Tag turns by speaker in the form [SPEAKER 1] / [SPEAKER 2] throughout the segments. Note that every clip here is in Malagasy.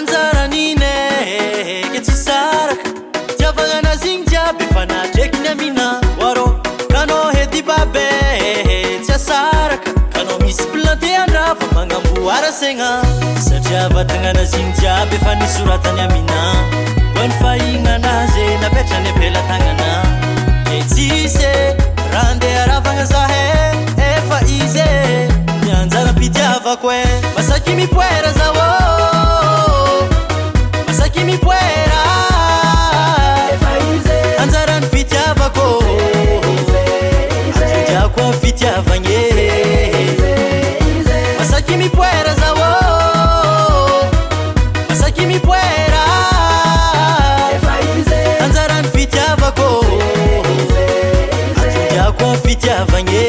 [SPEAKER 1] anjaranine ke tsy saraka tiavagna zigny jiaby efa nadraiky ny amina waro kanao hedy babe tsy asaraka kanao misy planté andrava magnamboara segna satria vatagnana zigny jiaby efa nisoratany amina hoany fahignanazy napetrany ampelatagnana ke tsisy raha andeha aravagna zahe efa izy mianjara mpitiavako e masaky mipoera zaho masaky mipoera efa izy anjarany fitiavako atondiako amin'ny fitiavagny masaky mipoera zaho masaky mipoera efa izy anjarany fitiavako atondiako amin'ny fitiavagny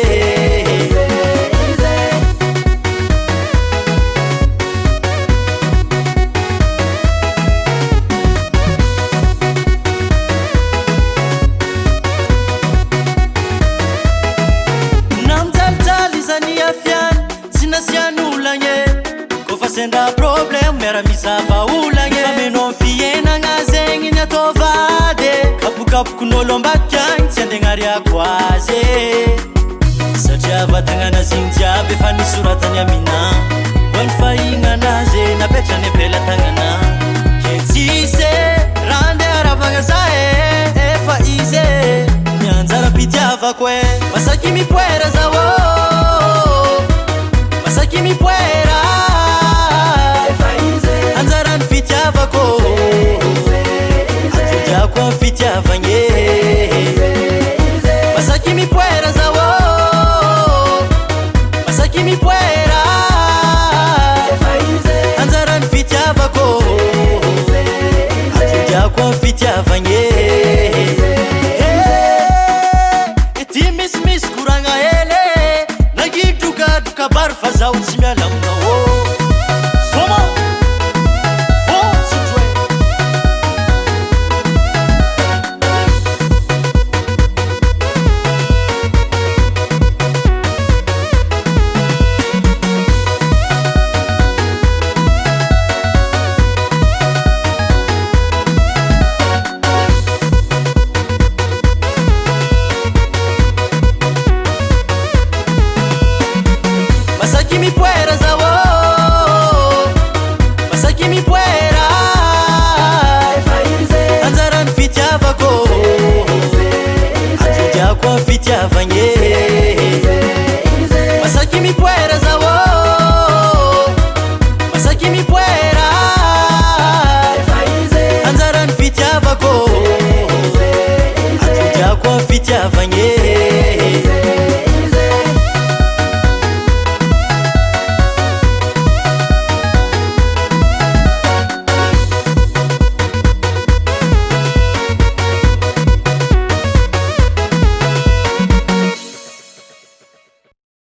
[SPEAKER 1] senda problem mera misava ulanye fameno fienagna zegny ny atovade kapokapoko nolombakiagny tsy andegnary akoazy satria vatagnana zigny jiaby efa nisoratany amina hoany fahignanazy napetrany ampelatagnana ke tsisy raha andeha aravagna zahe efa izy mianjara mpitiavako e masaky mipoera zaho masaky mipoera anjarany fitiavako atondiako amin'ny fitiavagny masaky mipoera zaho masaky mipoera anjarany fitiavako atondiako amin'ny fitiavagny ity misimisy koragna hely nagidrogadroka bary fa zaho tsy miala aminao soma masaky mipoera zaho masaky mipoera efa izy anjarany fitiavako atondiako amin'ny fitiavagny